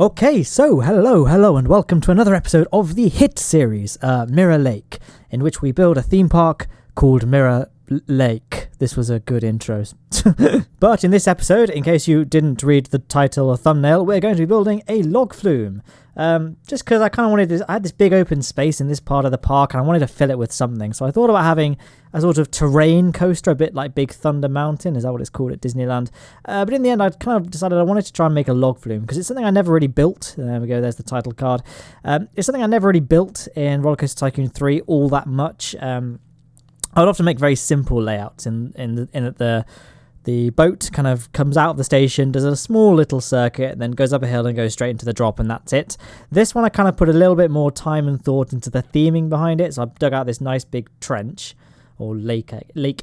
Okay, so hello, and welcome to another episode of the hit series, Mirror Lake, in which we build a theme park called Mirror Lake. This was a good intro. But in this episode, in case you didn't read the title or thumbnail, we're going to be building a log flume. Just because I kind of wanted I had this big open space in this part of the park, and I wanted to fill it with something. So I thought about having a sort of terrain coaster, a bit like Big Thunder Mountain. Is that what it's called at Disneyland? But in the end, I kind of decided I wanted to try and make a log flume, because it's something I never really built. There we go, there's the title card. It's something I never really built in Roller Coaster Tycoon 3 all that much. I would often make very simple layouts in that the boat kind of comes out of the station, does a small little circuit, and then goes up a hill and goes straight into the drop, and that's it. This one I kind of put a little bit more time and thought into the theming behind it, so I dug out this nice big trench, or lake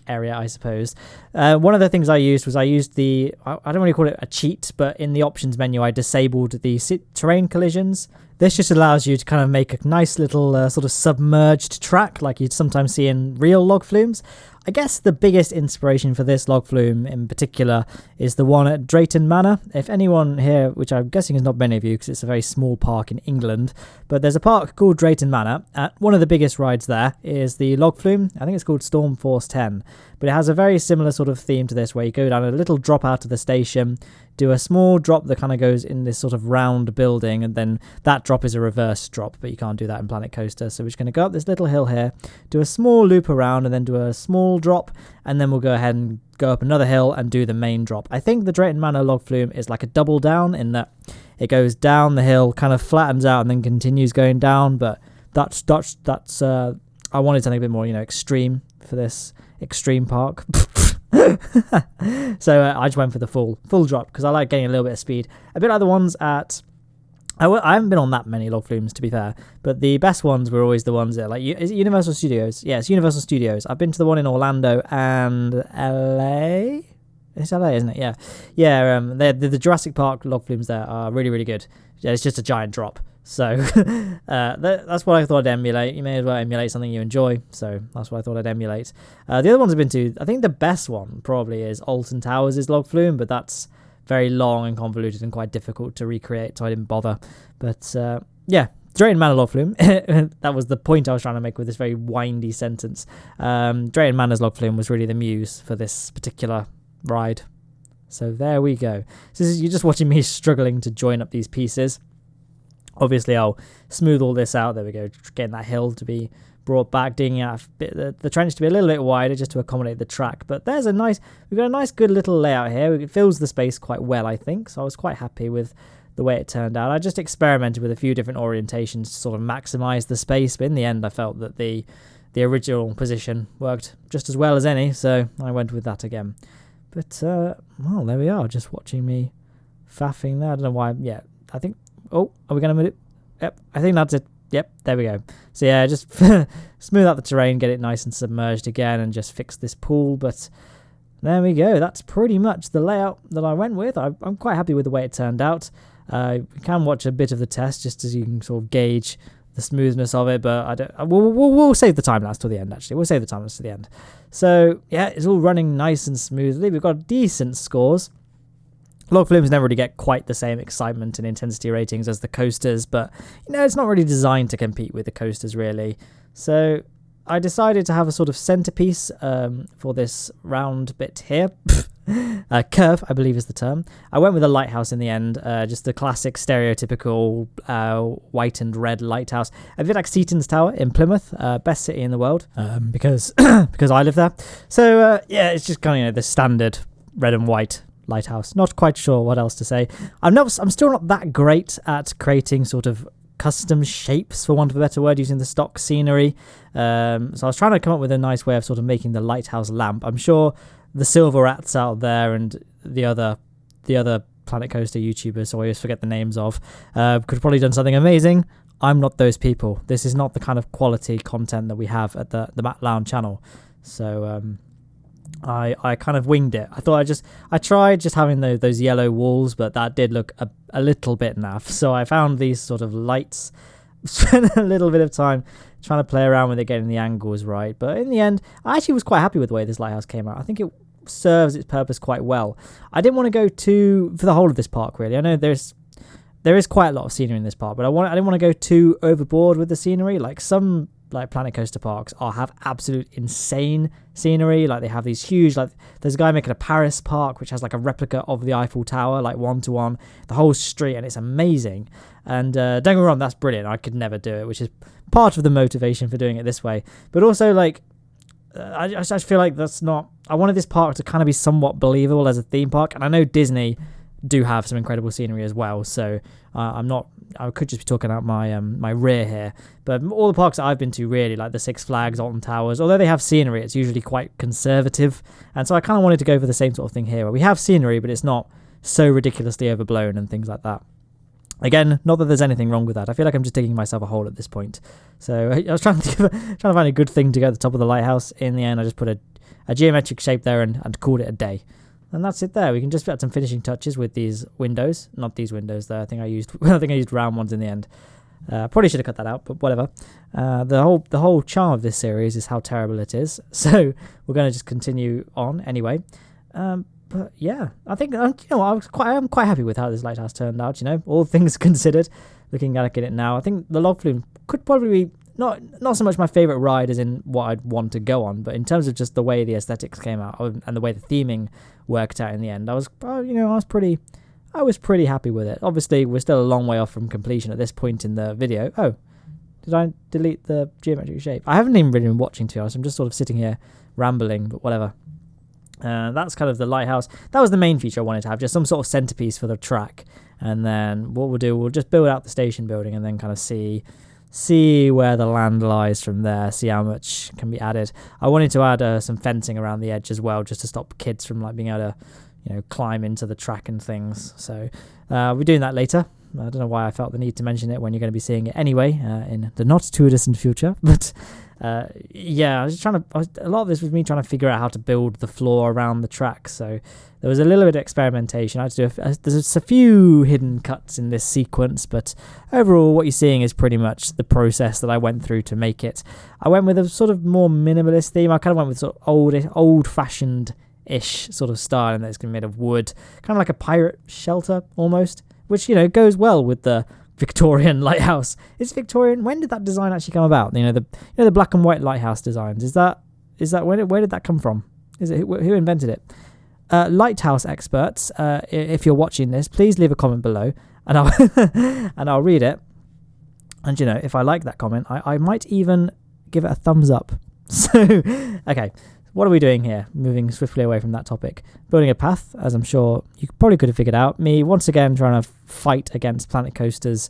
area, I suppose. One of the things I used was I don't really call it a cheat, but in the options menu I disabled the terrain collisions. This just allows you to kind of make a nice little sort of submerged track like you'd sometimes see in real log flumes. I guess the biggest inspiration for this log flume in particular is the one at Drayton Manor. If anyone here, which I'm guessing is not many of you because it's a very small park in England, but there's a park called Drayton Manor. One of the biggest rides there is the log flume. I think it's called Storm Force 10, but it has a very similar sort of theme to this, where you go down a little drop out of the station, do a small drop that kind of goes in this sort of round building, and then that drop is a reverse drop, but you can't do that in Planet Coaster. So we're just going to go up this little hill here, do a small loop around, and then do a small drop, and then we'll go ahead and go up another hill and do the main drop. I think the Drayton Manor log flume is like a double down, in that it goes down the hill, kind of flattens out, and then continues going down, but that's I wanted something a bit more, extreme for this extreme park. So I just went for the full drop, because I like getting a little bit of speed, a bit like the ones at I haven't been on that many log flumes, to be fair, but the best ones were always the ones that, like, is it Universal Studios? Yeah, it's Universal Studios. I've been to the one in Orlando and LA. It's LA, isn't it? Yeah. The Jurassic Park log flumes there are really, really good. Yeah, it's just a giant drop. So that's what I thought I'd emulate. You may as well emulate something you enjoy. So that's what I thought I'd emulate. The other ones I've been to, I think the best one probably is Alton Towers' log flume, but that's very long and convoluted and quite difficult to recreate, so I didn't bother. But yeah, Drayton Manor log flume. That was the point I was trying to make with this very windy sentence. Drayton Manor's log flume was really the muse for this particular ride. So there we go. So you're just watching me struggling to join up these pieces. Obviously, I'll smooth all this out. There we go. Getting that hill to be brought back, digging out the trench to be a little bit wider just to accommodate the track. But we've got a nice good little layout here. It fills the space quite well, I think. So I was quite happy with the way it turned out. I just experimented with a few different orientations to sort of maximize the space. But in the end, I felt that the original position worked just as well as any. So I went with that again. But, well, there we are. Just watching me faffing there. I don't know why. Yeah, I think... Oh, are we going to move it? Yep, I think that's it. Yep, there we go. So yeah, just smooth out the terrain, get it nice and submerged again, and just fix this pool. But there we go. That's pretty much the layout that I went with. I'm quite happy with the way it turned out. You can watch a bit of the test just as you can sort of gauge the smoothness of it, but we'll save the time-lapse till the end, actually. We'll save the time-lapse to the end. So yeah, it's all running nice and smoothly. We've got decent scores. Log flumes never really get quite the same excitement and intensity ratings as the coasters, but it's not really designed to compete with the coasters, really. So I decided to have a sort of centerpiece for this round bit here. Curve, I believe is the term. I went with a lighthouse in the end, just the classic stereotypical white and red lighthouse. A bit like Seaton's Tower in Plymouth, best city in the world, because I live there. So yeah, it's just kind of the standard red and white lighthouse. Not quite sure what else to say. I'm still not that great at creating sort of custom shapes, for want of a better word, using the stock scenery. So I was trying to come up with a nice way of sort of making the lighthouse lamp. I'm sure the Silver Rats out there and the other Planet Coaster YouTubers, so I always forget the names of, could have probably done something amazing. I'm not those people. This is not the kind of quality content that we have at the Matt Lowne channel. So I kind of winged it. I tried just having those yellow walls, but that did look a little bit naff. So I found these sort of lights, spent a little bit of time trying to play around with it, getting the angles right. But in the end, I actually was quite happy with the way this lighthouse came out. I think it serves its purpose quite well. I didn't want to go for the whole of this park, really. I know there's there is quite a lot of scenery in this park, but I didn't want to go too overboard with the scenery. Like some like Planet Coaster parks have absolute insane scenery. Like they have these huge, like there's a guy making a Paris park which has like a replica of the Eiffel Tower, like 1-to-1, the whole street, and it's amazing. And don't get me wrong, that's brilliant. I could never do it, which is part of the motivation for doing it this way. But also like I just feel like that's not, I wanted this park to kind of be somewhat believable as a theme park, and I know Disney do have some incredible scenery as well, so I could just be talking out my my rear here, but all the parks that I've been to really, like the Six Flags, Alton Towers, although they have scenery, it's usually quite conservative, and so I kind of wanted to go for the same sort of thing here, where we have scenery but it's not so ridiculously overblown and things like that. Again, not that there's anything wrong with that. I feel like I'm just digging myself a hole at this point. So I was trying to find a good thing to go at the top of the lighthouse. In the end, I just put a geometric shape there and called it a day. And that's it there. We can just add some finishing touches with these windows. Not these windows there. I think I used round ones in the end. Probably should have cut that out, but whatever. The whole charm of this series is how terrible it is. So we're going to just continue on anyway. But yeah, I think I'm quite happy with how this lighthouse turned out. All things considered, looking back at it now, I think the log flume could probably be not so much my favorite ride as in what I'd want to go on, but in terms of just the way the aesthetics came out and the way the theming worked out in the end, I was pretty happy with it. Obviously, we're still a long way off from completion at this point in the video. Oh, did I delete the geometric shape? I haven't even really been watching, to be honest. I'm just sort of sitting here rambling, but whatever. That's kind of the lighthouse. That was the main feature I wanted to have, just some sort of centerpiece for the track. And then what we'll do, we'll just build out the station building and then kind of see where the land lies from there, see how much can be added. I wanted to add some fencing around the edge as well, just to stop kids from like being able to climb into the track and things. So we're doing that later. I don't know why I felt the need to mention it when you're going to be seeing it anyway in the not too distant future, but yeah, I was just a lot of this was me trying to figure out how to build the floor around the track, so there was a little bit of experimentation. I had to do there's a few hidden cuts in this sequence, but overall what you're seeing is pretty much the process that I went through to make it. I went with a sort of more minimalist theme. I kind of went with sort of old-fashioned-ish sort of style, and it's going to be made of wood, kind of like a pirate shelter almost, which goes well with the Victorian lighthouse. It's Victorian. When did that design actually come about? The black and white lighthouse designs. Is that where did that come from? Is it who invented it? Lighthouse experts, if you're watching this, please leave a comment below, and I'll read it. And if I like that comment, I might even give it a thumbs up. So okay. What are we doing here? Moving swiftly away from that topic. Building a path, as I'm sure you probably could have figured out. Me, once again, trying to fight against Planet Coaster's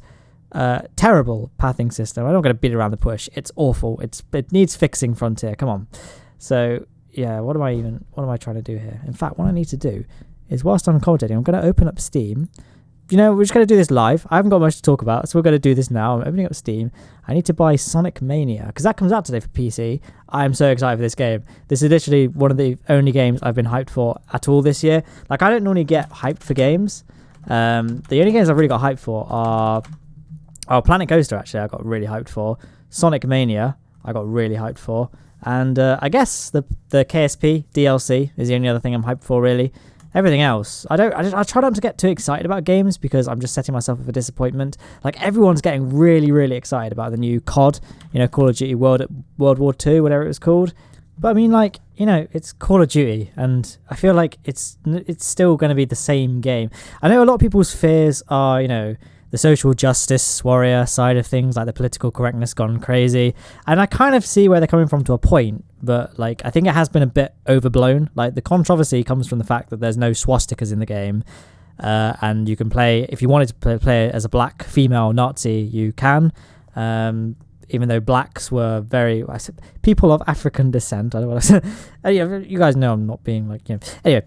terrible pathing system. I'm not going to beat around the bush. It's awful. It needs fixing, Frontier. Come on. So, yeah, what am I trying to do here? In fact, what I need to do is, whilst I'm commentating, I'm going to open up Steam. We're just going to do this live. I haven't got much to talk about, so we're going to do this now. I'm opening up Steam. I need to buy Sonic Mania, because that comes out today for PC. I'm so excited for this game. This is literally one of the only games I've been hyped for at all this year. Like, I don't normally get hyped for games. The only games I've really got hyped for are... Oh, Planet Coaster, actually, I got really hyped for. Sonic Mania, I got really hyped for. And I guess the KSP DLC is the only other thing I'm hyped for, really. Everything else, I try not to get too excited about games because I'm just setting myself up for disappointment. Like, everyone's getting really, really excited about the new COD, Call of Duty World War II, whatever it was called. But I mean, like, it's Call of Duty, and I feel like it's still going to be the same game. I know a lot of people's fears are, the social justice warrior side of things, like the political correctness gone crazy, and I kind of see where they're coming from to a point, but like I think it has been a bit overblown. Like, the controversy comes from the fact that there's no swastikas in the game, and you can play, if you wanted to play as a black female Nazi, you can, even though blacks were people of African descent. I don't want to say, you guys know I'm not being like, anyway,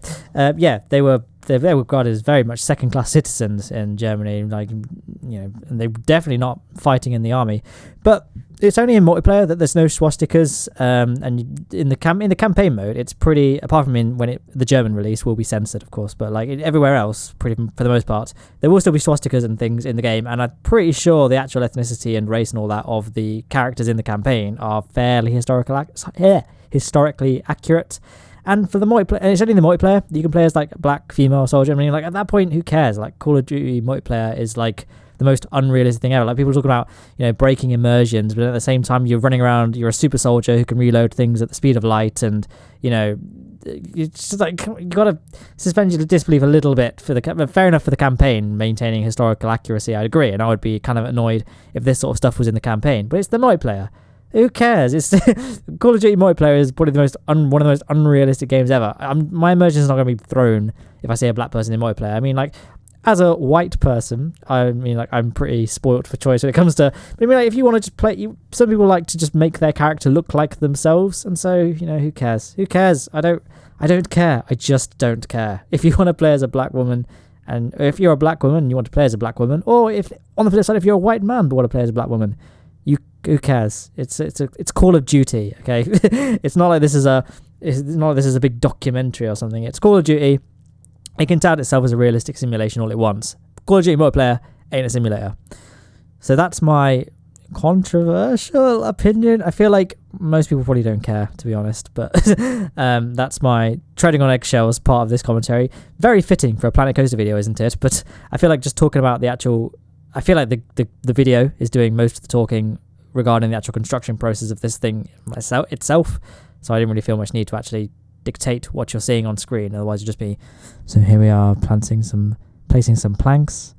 yeah, they were regarded as very much second-class citizens in Germany, like, and they're definitely not fighting in the army. But it's only in multiplayer that there's no swastikas, and in the campaign mode, it's pretty. Apart from the German release will be censored, of course, but like everywhere else, for the most part, there will still be swastikas and things in the game. And I'm pretty sure the actual ethnicity and race and all that of the characters in the campaign are fairly historically accurate. And for the multiplayer, it's only the multiplayer. You can play as like a black female soldier. I mean, like at that point, who cares? Like Call of Duty multiplayer is like the most unrealistic thing ever. Like people talking about, breaking immersions, but at the same time, you're running around. You're a super soldier who can reload things at the speed of light, and it's just like you got to suspend your disbelief a little bit for fair enough for the campaign, maintaining historical accuracy. I'd agree, and I would be kind of annoyed if this sort of stuff was in the campaign. But it's the multiplayer. Who cares? It's Call of Duty multiplayer is probably one of the most unrealistic games ever. My immersion is not going to be thrown if I see a black person in multiplayer. I mean, like, as a white person, I mean, like, I'm pretty spoilt for choice when it comes to. But I mean, like, if you want to just play, some people like to just make their character look like themselves, and so who cares? Who cares? I don't care. I just don't care. If you want to play as a black woman, and if you're a black woman and you want to play as a black woman, or if on the flip side, if you're a white man but want to play as a black woman, who cares? It's Call of Duty, okay? It's not like this is a big documentary or something. It's Call of Duty. It can tout itself as a realistic simulation all it wants. Call of Duty multiplayer ain't a simulator. So that's my controversial opinion. I feel like most people probably don't care, to be honest, but that's my treading on eggshells part of this commentary. Very fitting for a Planet Coaster video, isn't it? But I feel like just talking about I feel like the video is doing most of the talking regarding the actual construction process of this thing itself, so I didn't really feel much need to actually dictate what you're seeing on screen. Otherwise, it'd just be, so here we are placing some planks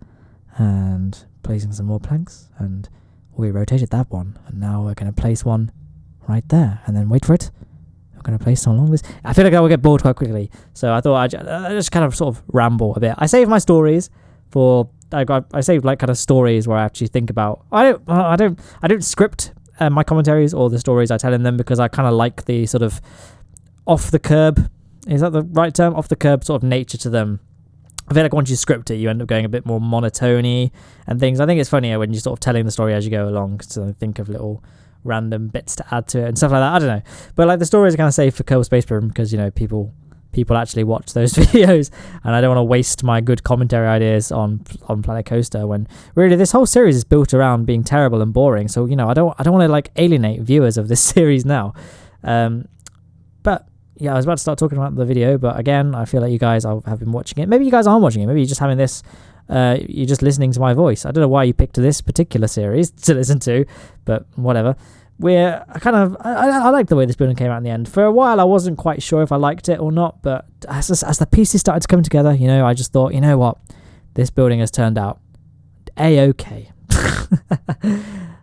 and placing some more planks, and we rotated that one, and now we're going to place one right there, and then wait for it. We're going to place some along this. I feel like I will get bored quite quickly, so I thought I just kind of sort of ramble a bit. I save my stories for. I save like kind of stories where I actually think about. I don't script my commentaries or the stories I tell in them, because I kind of like the sort of off the curb. Is that the right term? Off the curb sort of nature to them. I feel like once you script it, you end up going a bit more monotony and things. I think it's funnier when you're sort of telling the story as you go along, so I think of little random bits to add to it and stuff like that. I don't know, but like the stories are kind of safe for Kerbal Space Program, because people actually watch those videos, and I don't want to waste my good commentary ideas on Planet Coaster when really this whole series is built around being terrible and boring. So I don't want to like alienate viewers of this series now. But yeah, I was about to start talking about the video, but again, I feel like you guys have been watching it. Maybe you guys aren't watching it. Maybe you're just having this. You're just listening to my voice. I don't know why you picked this particular series to listen to, but whatever. I like the way this building came out in the end. For a while, I wasn't quite sure if I liked it or not, but as the pieces started to come together, I just thought, you know what, this building has turned out A-okay.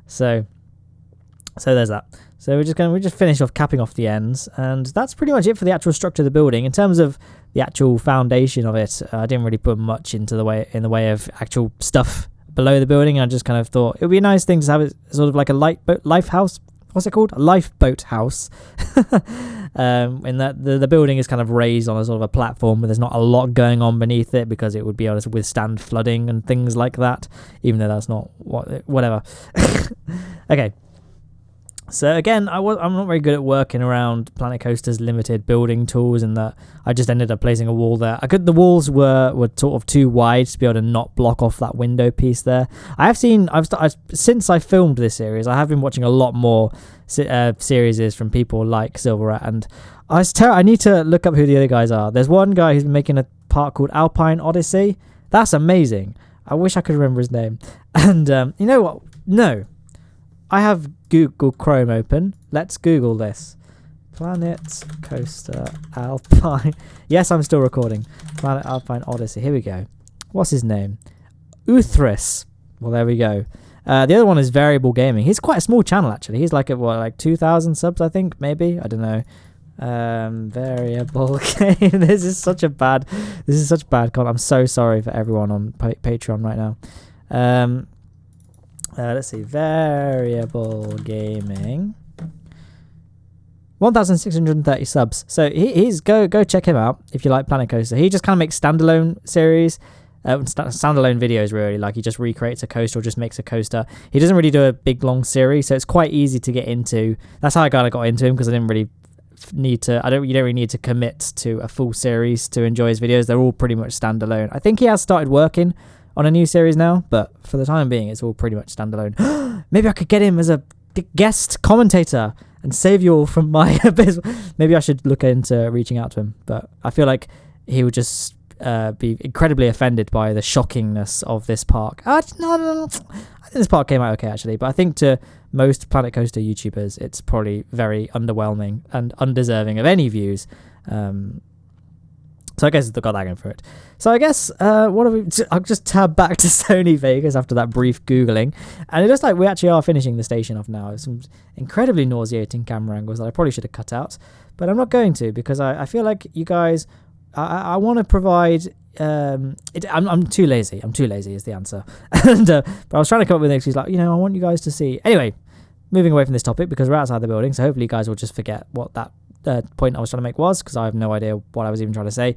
So there's that. So we just finish off capping off the ends, and that's pretty much it for the actual structure of the building. In terms of the actual foundation of it, I didn't really put much in the way of actual stuff below the building. I just kind of thought it would be a nice thing to have it sort of like a lifehouse. What's it called? A lifeboat house. In that the building is kind of raised on a sort of a platform where there's not a lot going on beneath it, because it would be able to withstand flooding and things like that, even though that's not whatever. Okay. So again, I'm not very good at working around Planet Coaster's limited building tools, and that I just ended up placing a wall there. The walls were sort of too wide to be able to not block off that window piece there. Since I filmed this series, I have been watching a lot more series from people like SHIPWRECK, and I need to look up who the other guys are. There's one guy who's been making a part called Alpine Odyssey. That's amazing. I wish I could remember his name. And you know what? No. I have Google Chrome open. Let's Google this. Planet Coaster Alpine. Yes, I'm still recording. Planet Alpine Odyssey. Here we go. What's his name? Uthris. Well, there we go. The other one is Variable Gaming. He's quite a small channel, actually. He's like at 2,000 subs, I think, maybe. I don't know. Variable Game. This is such bad content. I'm so sorry for everyone on Patreon right now. Let's see, Variable Gaming, 1,630 subs. So he's go check him out if you like Planet Coaster. He just kind of makes standalone series, standalone videos really. Like he just recreates a coaster or just makes a coaster. He doesn't really do a big long series, so it's quite easy to get into. That's how I kind of got into him, because I didn't really need to. You don't really need to commit to a full series to enjoy his videos. They're all pretty much standalone. I think he has started working on a new series now, but for the time being, it's all pretty much standalone. Maybe I could get him as a guest commentator. and save you all from my abyss. Maybe I should look into reaching out to him, but I feel like he would just be incredibly offended by the shockingness of this park. No. I think this park came out okay, actually, but I think to most Planet Coaster YouTubers, it's probably very underwhelming and undeserving of any views. So I guess it's got that going for it. So I guess I'll just tab back to Sony Vegas after that brief Googling. And it looks like we actually are finishing the station off now. Some incredibly nauseating camera angles that I probably should have cut out. But I'm not going to, because I feel like you guys... I want to provide... I'm too lazy. I'm too lazy is the answer. But I was trying to come up with an excuse like, I want you guys to see... Anyway, moving away from this topic, because we're outside the building, so hopefully you guys will just forget what that point I was trying to make was, because I have no idea what I was even trying to say.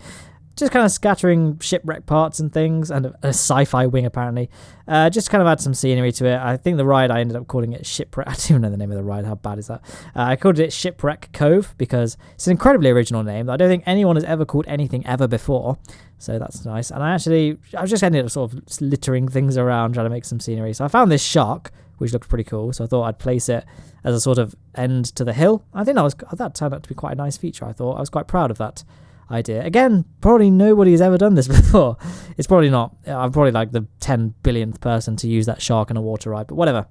Just kind of scattering shipwreck parts and things, and a sci-fi wing apparently. Just kind of add some scenery to it. I think the ride, I ended up calling it Shipwreck. I don't even know the name of the ride. How bad is that? I called it Shipwreck Cove because it's an incredibly original name. I don't think anyone has ever called anything ever before, so that's nice. And I just ended up sort of littering things around, trying to make some scenery. So I found this shark, which looked pretty cool, so I thought I'd place it as a sort of end to the hill. I think that turned out to be quite a nice feature, I thought. I was quite proud of that idea. Again, probably nobody has ever done this before. It's probably not. I'm probably like the 10 billionth person to use that shark in a water ride, but whatever.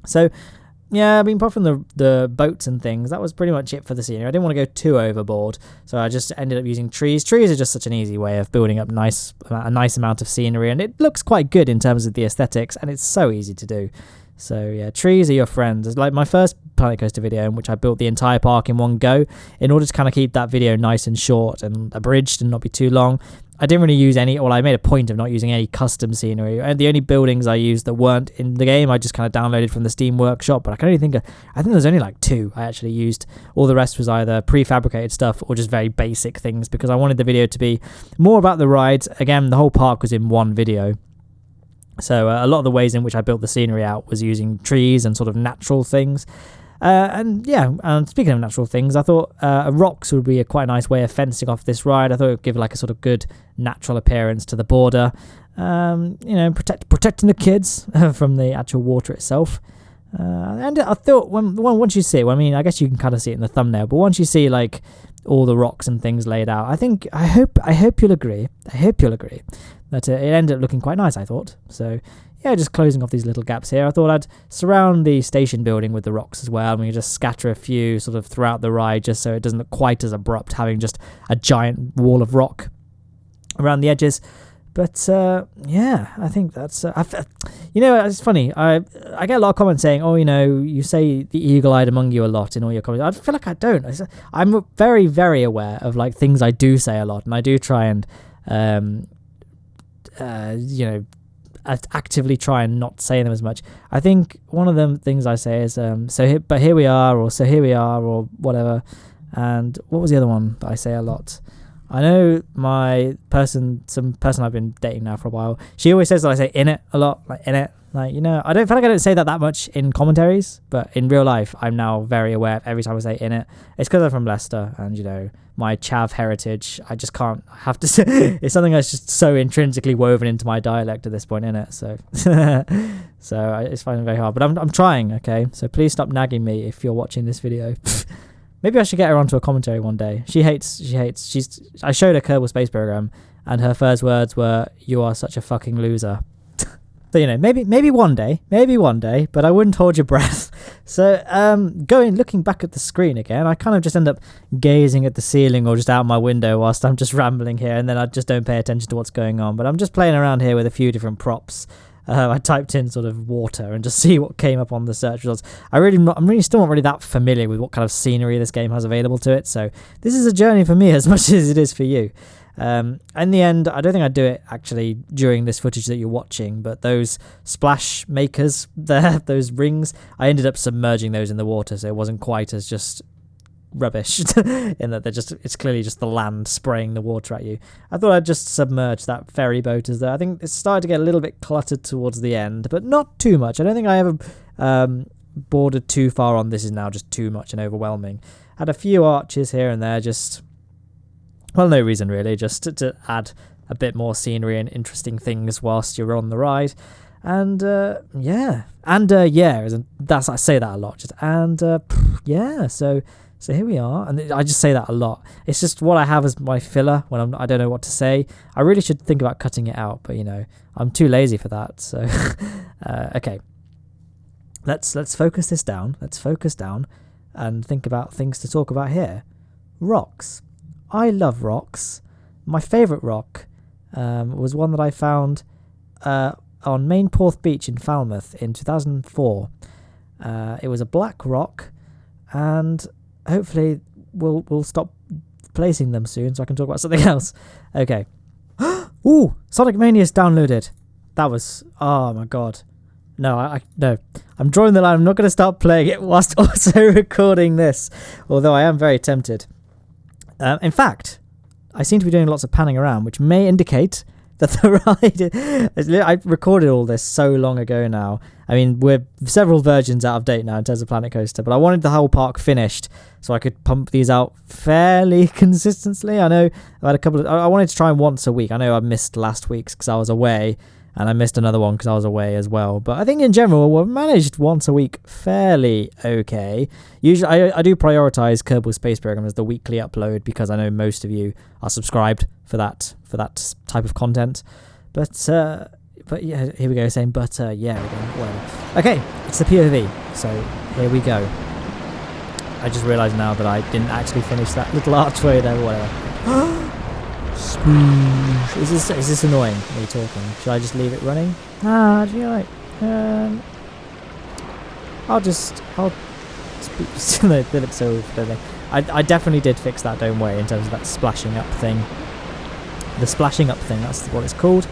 So, yeah, I mean, apart from the boats and things, that was pretty much it for the scenery. I didn't want to go too overboard, so I just ended up using trees. Trees are just such an easy way of building up a nice amount of scenery, and it looks quite good in terms of the aesthetics, and it's so easy to do. So yeah, trees are your friends. It's like my first Planet Coaster video in which I built the entire park in one go in order to kind of keep that video nice and short and abridged and not be too long. I didn't really use any, I made a point of not using any custom scenery. And the only buildings I used that weren't in the game, I just kind of downloaded from the Steam Workshop. But I think there's only like 2 I actually used. All the rest was either prefabricated stuff or just very basic things, because I wanted the video to be more about the rides. Again, the whole park was in one video. So a lot of the ways in which I built the scenery out was using trees and sort of natural things. And speaking of natural things, I thought rocks would be a quite nice way of fencing off this ride. I thought it would give like a sort of good natural appearance to the border. Protecting the kids from the actual water itself. And I thought once you see it, I guess you can kind of see it in the thumbnail, but once you see like all the rocks and things laid out, I hope you'll agree. That it ended up looking quite nice, I thought. So, yeah, just closing off these little gaps here. I thought I'd surround the station building with the rocks as well. We just scatter a few sort of throughout the ride, just so it doesn't look quite as abrupt, having just a giant wall of rock around the edges. But, I think that's... it's funny. I get a lot of comments saying, you say the eagle-eyed among you a lot in all your comments. I feel like I don't. I'm very, very aware of, like, things I do say a lot, and I do try and... actively try and not say them as much. I think one of the things I say is but here we are, or so here we are, or whatever. And what was the other one that I say a lot? I know some person I've been dating now for a while, she always says that I say in it a lot, like in it. Like, I don't feel like I don't say that much in commentaries, but in real life, I'm now very aware of every time I say in it. It's because I'm from Leicester, and, my Chav heritage, I just can't have to say. It's something that's just so intrinsically woven into my dialect at this point, in it. So, it's finding it very hard. But I'm trying, okay? So please stop nagging me if you're watching this video. Maybe I should get her onto a commentary one day. She hates. I showed her Kerbal Space Program, and her first words were, "You are such a fucking loser." So, maybe one day, but I wouldn't hold your breath. So, looking back at the screen again, I kind of just end up gazing at the ceiling or just out my window whilst I'm just rambling here, and then I just don't pay attention to what's going on. But I'm just playing around here with a few different props. I typed in sort of water and just see what came up on the search results. I'm really still not really that familiar with what kind of scenery this game has available to it. So this is a journey for me as much as it is for you. In the end, I don't think I'd do it actually during this footage that you're watching, but those splash makers there, those rings, I ended up submerging those in the water, so it wasn't quite as just rubbish in that it's clearly just the land spraying the water at you. I thought I'd just submerge that ferry boat as though. I think it started to get a little bit cluttered towards the end, but not too much. I don't think I ever bordered too far on this is now just too much and overwhelming. Had a few arches here and there, just... Well, no reason really, just to add a bit more scenery and interesting things whilst you're on the ride. And yeah, and yeah, that's I say that a lot. Just yeah. So here we are, and I just say that a lot. It's just what I have as my filler when I don't know what to say. I really should think about cutting it out, but I'm too lazy for that. So okay, let's focus this down. Let's focus down and think about things to talk about here. Rocks. I love rocks. My favourite rock was one that I found on Mainporth Beach in Falmouth in 2004. It was a black rock, and hopefully we'll stop placing them soon so I can talk about something else. Okay. Ooh, Sonic Mania's downloaded. That was, oh my god. No, no. I'm drawing the line. I'm not going to start playing it whilst also recording this, although I am very tempted. In fact, I seem to be doing lots of panning around, which may indicate that the ride... I recorded all this so long ago now. I mean, we're several versions out of date now in terms of Planet Coaster, but I wanted the whole park finished so I could pump these out fairly consistently. I know I've had a couple of... I wanted to try once a week. I know I missed last week's because I was away, and I missed another one because I was away as well. But I think in general, we've managed once a week fairly okay. Usually, I do prioritise Kerbal Space Program as the weekly upload because I know most of you are subscribed for that type of content. But yeah, here we go saying, yeah, whatever. Okay, it's the POV, so here we go. I just realised now that I didn't actually finish that little archway there, or whatever. Is this annoying, me talking? Should I just leave it running? Ah, do you like? I'll speak. They look so awful, don't they? I definitely did fix that, don't worry, in terms of that splashing up thing. The splashing up thing, that's what it's called.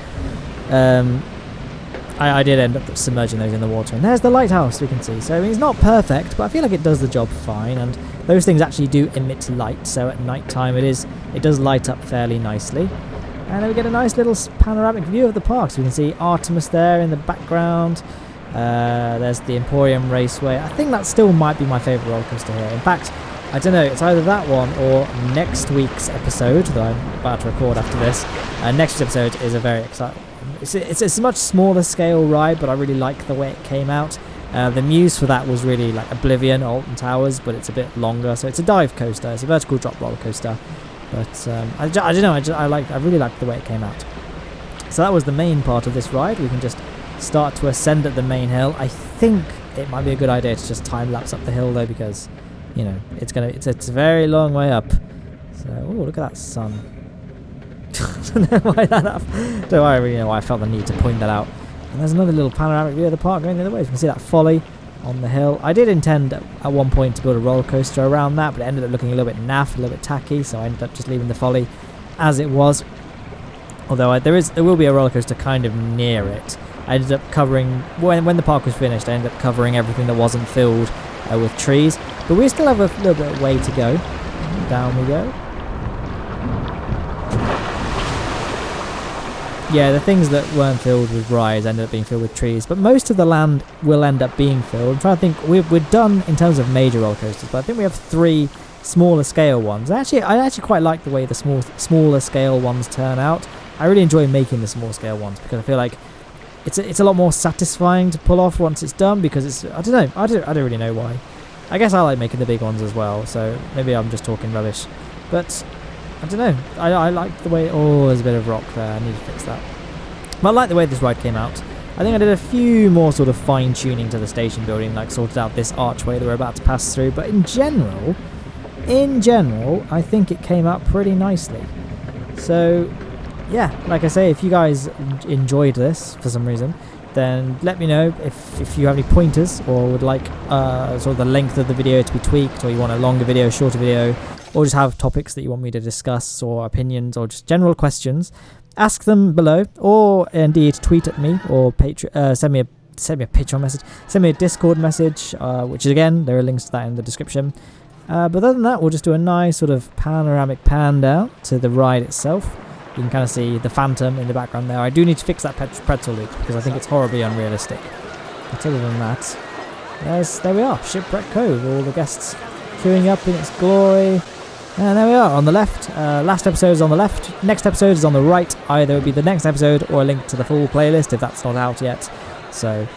I did end up submerging those in the water, and there's the lighthouse we can see. So I mean, it's not perfect, but I feel like it does the job fine, and those things actually do emit light, so at night time it does light up fairly nicely. And then we get a nice little panoramic view of the park, so we can see Artemis there in the background. There's the Emporium Raceway. I think that still might be my favourite roller coaster here. In fact, I don't know, it's either that one or next week's episode that I'm about to record after this. Next week's episode is a very exciting... It's a much smaller scale ride, but I really like the way it came out. The muse for that was really like Oblivion, Alton Towers, but it's a bit longer. So it's a dive coaster. It's a vertical drop roller coaster. But I don't know. I really liked the way it came out. So that was the main part of this ride. We can just start to ascend at the main hill. I think it might be a good idea to just time lapse up the hill though, because it's a very long way up. So look at that sun. Don't know why I felt the need to point that out. And there's another little panoramic view of the park going the other way. You can see that folly on the hill. I did intend at one point to build a roller coaster around that, but it ended up looking a little bit naff, a little bit tacky, so I ended up just leaving the folly as it was. Although there will be a roller coaster kind of near it. I ended up covering, when the park was finished, I ended up covering everything that wasn't filled with trees. But we still have a little bit of way to go. Down we go. Yeah, the things that weren't filled with rides ended up being filled with trees, but most of the land will end up being filled. I'm trying to think, we're done in terms of major roller coasters, but I think we have 3 smaller scale ones. I actually quite like the way the smaller scale ones turn out. I really enjoy making the small scale ones because I feel like it's a lot more satisfying to pull off once it's done, because I don't really know why. I guess I like making the big ones as well, so maybe I'm just talking rubbish, but I don't know. I like the way... Oh, there's a bit of rock there. I need to fix that. But I like the way this ride came out. I think I did a few more sort of fine-tuning to the station building, like sorted out this archway that we're about to pass through. But in general, I think it came out pretty nicely. So, yeah, like I say, if you guys enjoyed this for some reason, then let me know if you have any pointers or would like sort of the length of the video to be tweaked, or you want a longer video, shorter video, or just have topics that you want me to discuss, or opinions, or just general questions. Ask them below, or indeed tweet at me, or send me a Patreon message, send me a Discord message, which is, again, there are links to that in the description. But other than that, we'll just do a nice sort of panoramic pan down to the ride itself. You can kind of see the Phantom in the background there. I do need to fix that pretzel loop because I think it's horribly unrealistic. But other than that, there we are, Shipwreck Cove, all the guests queuing up in its glory. And there we are, on the left. Last episode is on the left, next episode is on the right. Either it will be the next episode or a link to the full playlist if that's not out yet. So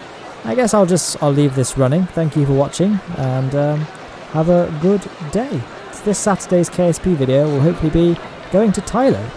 I guess I'll leave this running. Thank you for watching, and have a good day. This Saturday's KSP video will hopefully be going to Tyler.